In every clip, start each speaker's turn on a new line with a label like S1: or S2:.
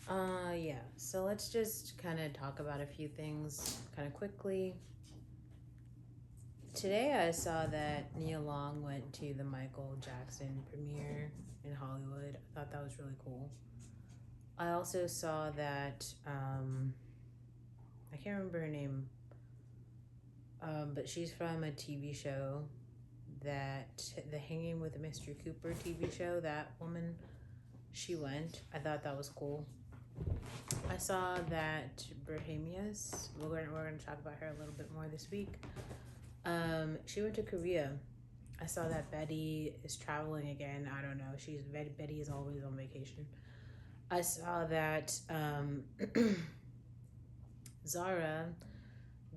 S1: Yeah. So let's just kind of talk about a few things kind of quickly. Today I saw that Nia Long went to the Michael Jackson premiere in Hollywood. I thought that was really cool. I also saw that I can't remember her name, but she's from a TV show that the Hanging with Mr. Cooper TV show. That woman, she went. I thought that was cool. I saw that Brahemius. We're gonna talk about her a little bit more this week. She went to Korea. I saw that Betty is traveling again. I don't know. Betty is always on vacation. I saw that Zara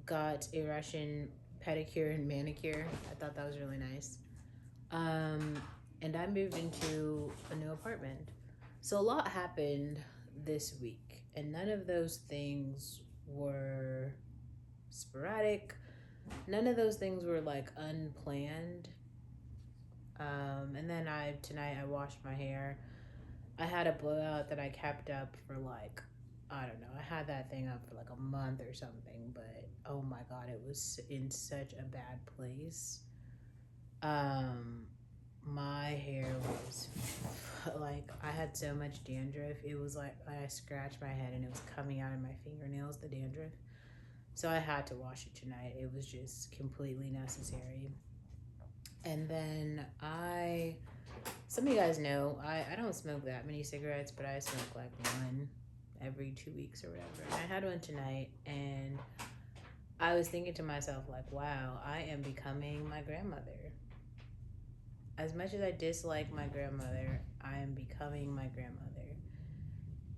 S1: got a Russian pedicure and manicure. I thought that was really nice. Um, and I moved into a new apartment. So a lot happened this week, and none of those things were sporadic. None of those things were like unplanned. And then tonight I washed my hair. I had a blowout that I kept up for like, I don't know. I had that thing up for like a month or something, but oh my god, it was in such a bad place. Um, my hair was like, I had so much dandruff. It was like I scratched my head and it was coming out of my fingernails, the dandruff. So I had to wash it tonight. It was just completely necessary. And then some of you guys know, I don't smoke that many cigarettes, but I smoke like one every 2 weeks or whatever. And I had one tonight, and I was thinking to myself, like, wow, I am becoming my grandmother. As much as I dislike my grandmother, I am becoming my grandmother.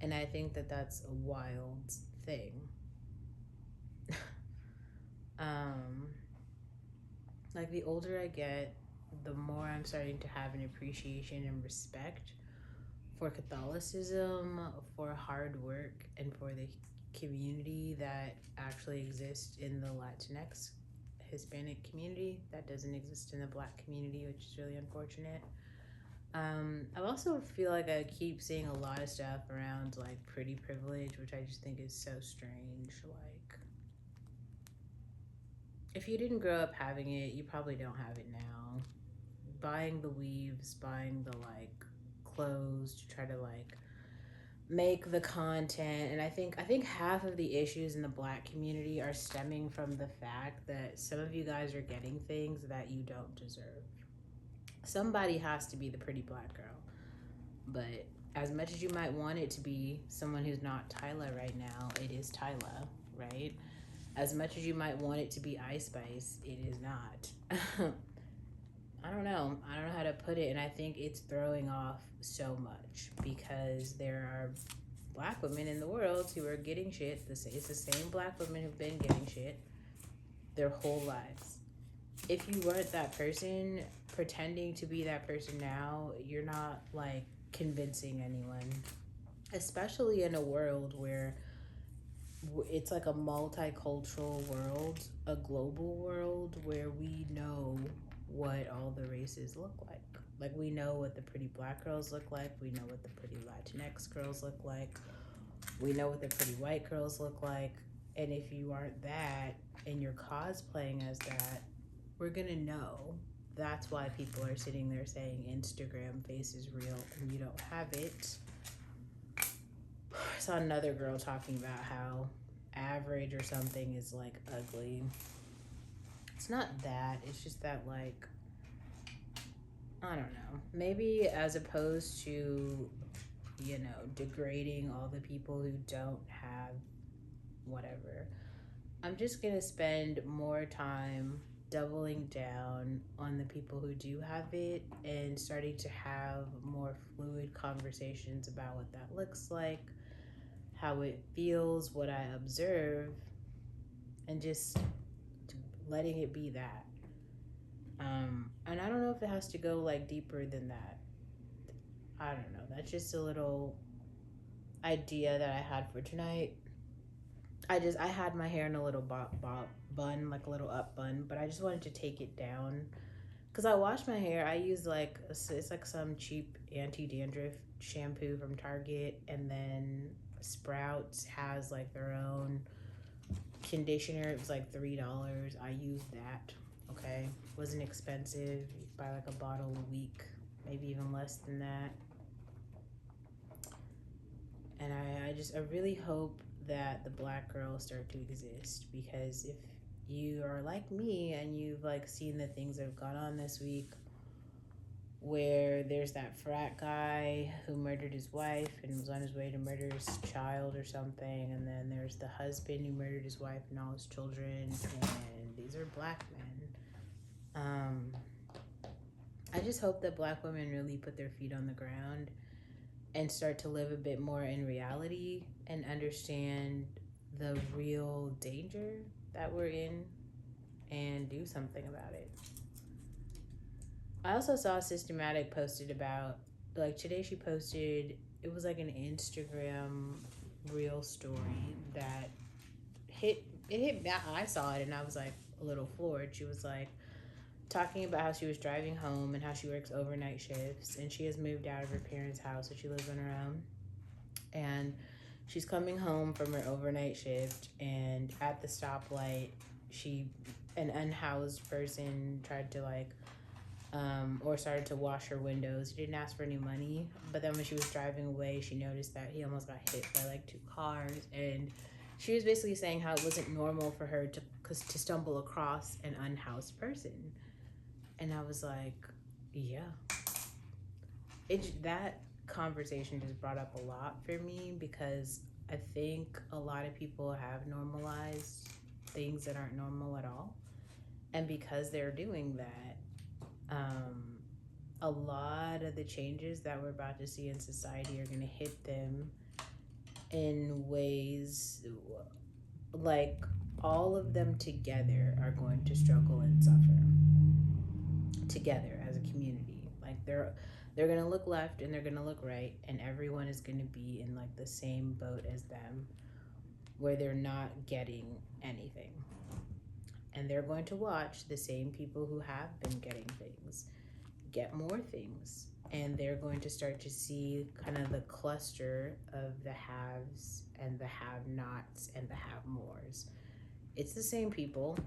S1: And I think that that's a wild thing. um, like, the older I get, the more I'm starting to have an appreciation and respect for Catholicism, for hard work, and for the community that actually exists in the Latinx Hispanic community that doesn't exist in the Black community, which is really unfortunate. I also feel like I keep seeing a lot of stuff around like pretty privilege, which I just think is so strange. Like, if you didn't grow up having it, you probably don't have it now. Buying the weaves, buying the like clothes to try to like make the content, and I think half of the issues in the Black community are stemming from the fact that some of you guys are getting things that you don't deserve. Somebody has to be the pretty Black girl, but as much as you might want it to be someone who's not Tyla right now, it is Tyla, right? As much as you might want it to be Ice Spice, it is not. I don't know how to put it, and I think it's throwing off so much because there are Black women in the world who are getting shit. It's the same Black women who've been getting shit their whole lives. If you weren't that person, pretending to be that person now, you're not like convincing anyone. Especially in a world where it's like a multicultural world, a global world where we know what all the races look like. Like, we know what the pretty Black girls look like, we know what the pretty Latinx girls look like, we know what the pretty white girls look like. And if you aren't that and you're cosplaying as that, we're gonna know. That's why people are sitting there saying Instagram face is real and you don't have it. I saw another girl talking about how average or something is like ugly. It's not that, it's just that, like, I don't know. Maybe as opposed to, degrading all the people who don't have whatever, I'm just gonna spend more time doubling down on the people who do have it and starting to have more fluid conversations about what that looks like, how it feels, what I observe, and just letting it be that. And I don't know if it has to go like deeper than that. I don't know. That's just a little idea that I had for tonight. I had my hair in a little bun, like a little up bun, but I just wanted to take it down because I wash my hair. I use like it's like some cheap anti dandruff shampoo from Target, and then Sprouts has like their own conditioner. It was like $3. I used that. Okay, wasn't expensive. You buy like a bottle a week, maybe even less than that. And I really hope that the black girls start to exist, because if you are like me and you've like seen the things that have gone on this week, where there's that frat guy who murdered his wife and was on his way to murder his child or something, and then there's the husband who murdered his wife and all his children, and these are black men. I just hope that black women really put their feet on the ground and start to live a bit more in reality and understand the real danger that we're in and do something about it. I also saw Systematic posted about, like today she posted, it was like an Instagram reel story that hit I saw it and I was like a little floored. She was like talking about how she was driving home and how she works overnight shifts, and she has moved out of her parents' house, so she lives on her own. And she's coming home from her overnight shift, and at the stoplight, an unhoused person tried to or started to wash her windows. He didn't ask for any money, but then when she was driving away, she noticed that he almost got hit by like 2 cars, and she was basically saying how it wasn't normal for her to stumble across an unhoused person. And I was like, yeah. That conversation just brought up a lot for me, because I think a lot of people have normalized things that aren't normal at all. And because they're doing that, a lot of the changes that we're about to see in society are going to hit them in ways like all of them together are going to struggle and suffer together as a community. Like they're going to look left and they're going to look right, and everyone is going to be in like the same boat as them, where they're not getting anything. And they're going to watch the same people who have been getting things get more things, and they're going to start to see kind of the cluster of the haves and the have-nots and the have-mores. It's the same people,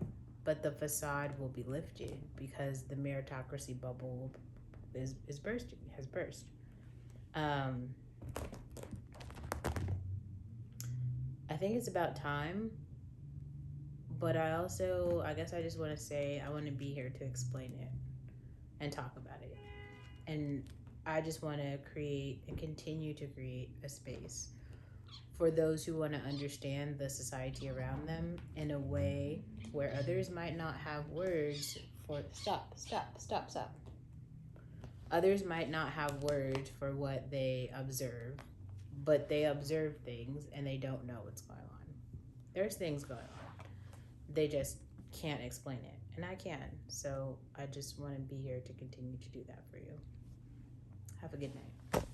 S1: but the facade will be lifted because the meritocracy bubble has burst. I think it's about time, but I guess I just want to say I want to be here to explain it and talk about it. And I just want to create and continue to create a space for those who want to understand the society around them in a way where others might not have words for stop. Others might not have words for what they observe, but they observe things and they don't know what's going on. There's things going on. They just can't explain it. And I can. So I just want to be here to continue to do that for you. Have a good night.